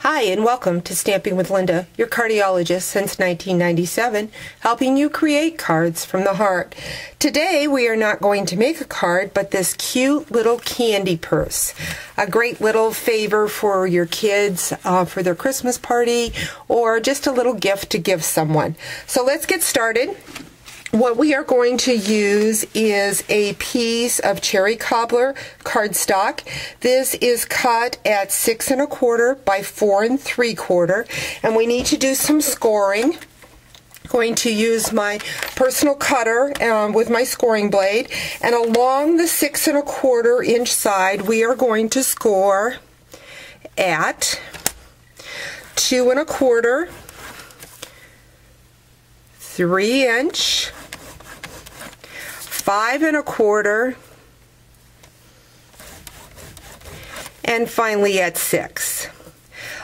Hi, and welcome to Stamping with Linda, your cardiologist since 1997, helping you create cards from the heart. Today we are not going to make a card, but this cute little candy purse. A great little favor for your kids for their Christmas party, or just a little gift to give someone. So let's get started. What we are going to use is a piece of cherry cobbler cardstock. This is cut at 6 1/4 by 4 3/4, and we need to do some scoring. I'm going to use my personal cutter with my scoring blade, and along the 6 1/4 inch side we are going to score at 2 1/4, 3 inch, 5 1/4, and finally at 6.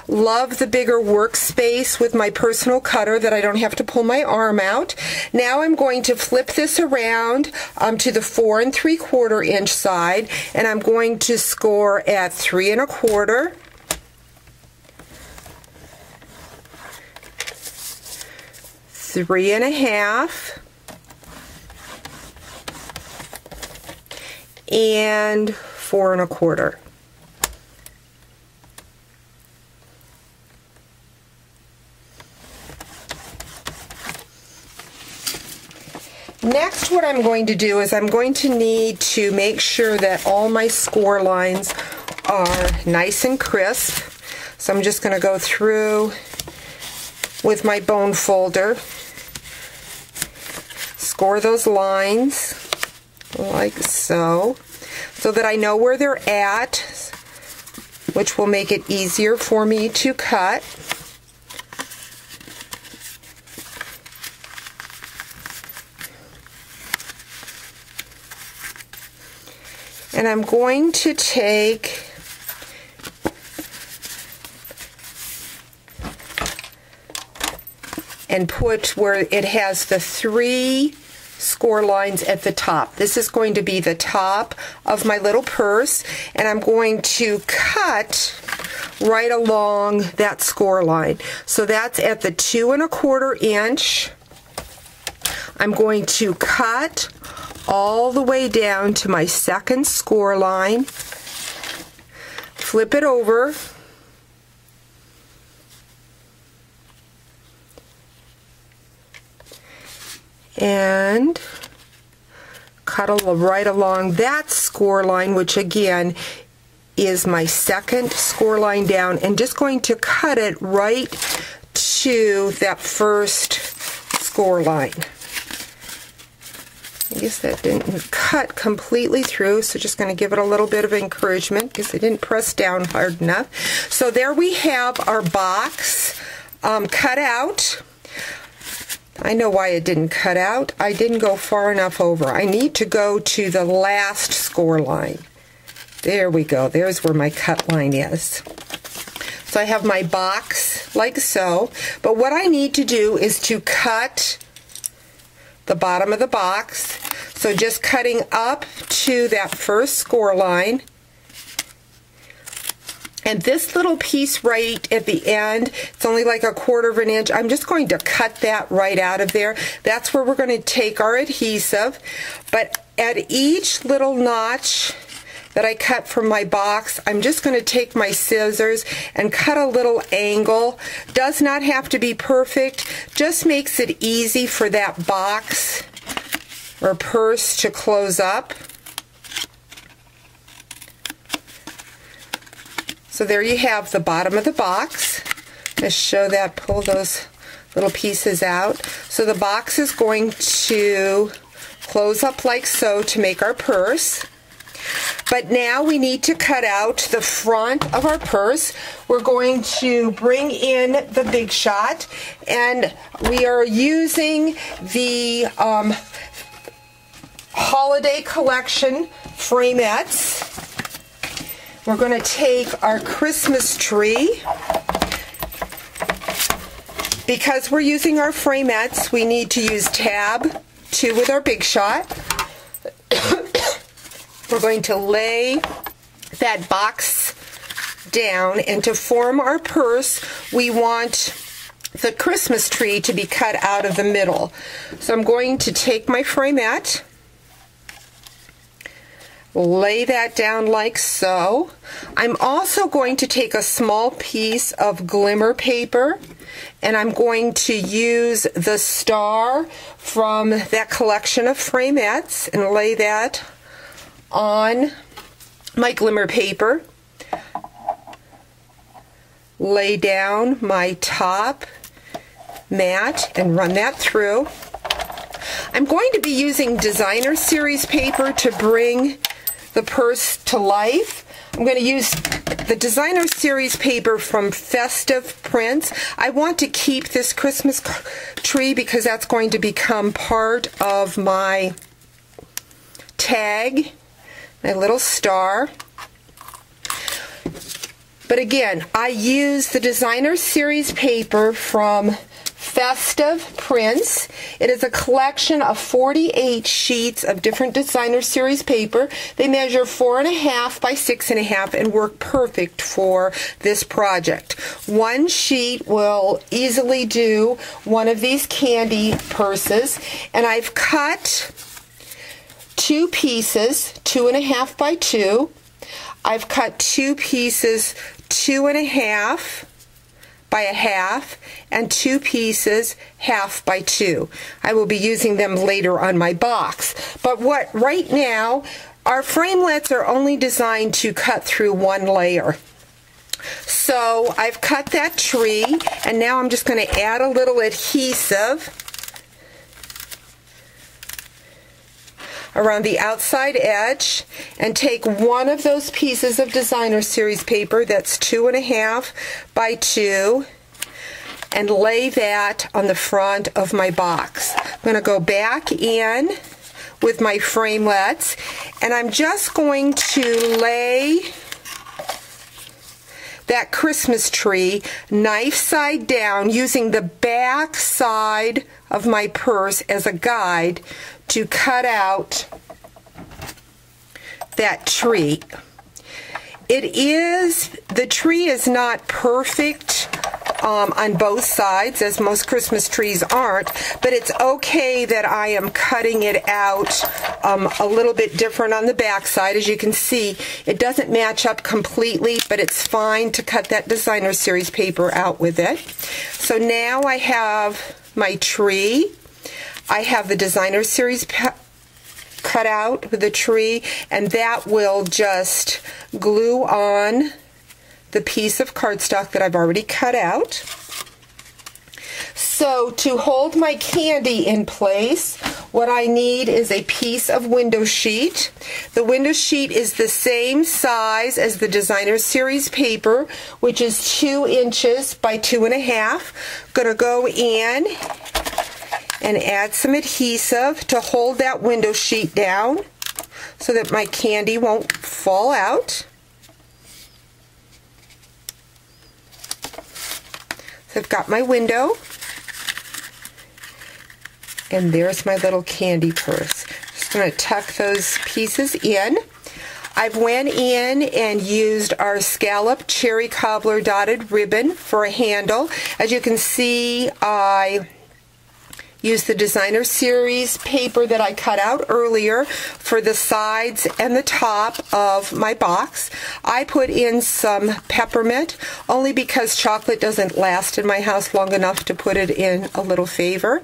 Love the bigger workspace with my personal cutter that I don't have to pull my arm out. Now I'm going to flip this around to the 4 3/4 inch side, and I'm going to score at 3 1/4, 3 1/2, and 4 1/4. Next, what I'm going to do is I'm going to need to make sure that all my score lines are nice and crisp. So I'm just going to go through with my bone folder, score those lines like so that I know where they're at, which will make it easier for me to cut. And I'm going to take and put where it has the 3 score lines at the top. This is going to be the top of my little purse, and I'm going to cut right along that score line. So that's at the 2 1/4 inch. I'm going to cut all the way down to my second score line, flip it over, and cut right along that score line, which again is my second score line down, and just going to cut it right to that first score line. I guess that didn't cut completely through, so just going to give it a little bit of encouragement because I didn't press down hard enough. So there we have our box cut out. I know why it didn't cut out. I didn't go far enough over. I need to go to the last score line. There we go. There's where my cut line is. So I have my box like so, but what I need to do is to cut the bottom of the box. So just cutting up to that first score line, and this little piece right at the end, it's only like 1/4 inch. I'm just going to cut that right out of there. That's where we're going to take our adhesive. But at each little notch that I cut from my box, I'm just going to take my scissors and cut a little angle. Does not have to be perfect, just makes it easy for that box or purse to close up. So there you have the bottom of the box. Just show that, pull those little pieces out. So the box is going to close up like so to make our purse. But now we need to cut out the front of our purse. We're going to bring in the Big Shot, and we are using the Holiday Collection Framelits. We're going to take our Christmas tree. Because we're using our framelits, we need to use tab 2 with our Big Shot. We're going to lay that box down, and to form our purse, we want the Christmas tree to be cut out of the middle. So I'm going to take my framelit, lay that down like so. I'm also going to take a small piece of Glimmer paper, and I'm going to use the star from that collection of framelits and lay that on my Glimmer paper. Lay down my top mat and run that through. I'm going to be using designer series paper to bring the purse to life. I'm going to use the designer series paper from Festive Prints. I want to keep this Christmas tree because that's going to become part of my tag, my little star. But again, I use the designer series paper from Festive Prints. It is a collection of 48 sheets of different designer series paper. They measure 4.5 by 6.5 and work perfect for this project. One sheet will easily do one of these candy purses, and I've cut 2 pieces, 2.5 by 2. I've cut 2 pieces, 2.5 by 1/2, and 2 pieces 1/2 by 2. I will be using them later on my box. But right now, our framelits are only designed to cut through one layer. So I've cut that tree, and now I'm just going to add a little adhesive around the outside edge and take one of those pieces of designer series paper that's 2.5 by 2 and lay that on the front of my box. I'm going to go back in with my framelits, and I'm just going to lay that Christmas tree knife side down using the back side of my purse as a guide to cut out that tree. The tree is not perfect on both sides, as most Christmas trees aren't, but it's okay that I am cutting it out a little bit different on the back side. As you can see, it doesn't match up completely, but it's fine to cut that designer series paper out with it. So now I have my tree. I have the designer series cut out with the tree, and that will just glue on the piece of cardstock that I've already cut out. So to hold my candy in place, what I need is a piece of window sheet. The window sheet is the same size as the designer series paper, which is 2 inches by 2.5. Going to go in and add some adhesive to hold that window sheet down so that my candy won't fall out. So I've got my window, and there's my little candy purse. Just going to tuck those pieces in. I've went in and used our scallop cherry cobbler dotted ribbon for a handle. As you can see, I used the designer series paper that I cut out earlier for the sides and the top of my box. I put in some peppermint only because chocolate doesn't last in my house long enough to put it in a little favor.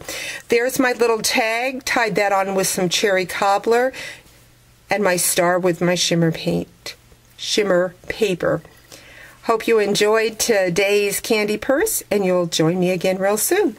There's my little tag, tied that on with some cherry cobbler, and my star with my shimmer paper. Hope you enjoyed today's candy purse, and you'll join me again real soon.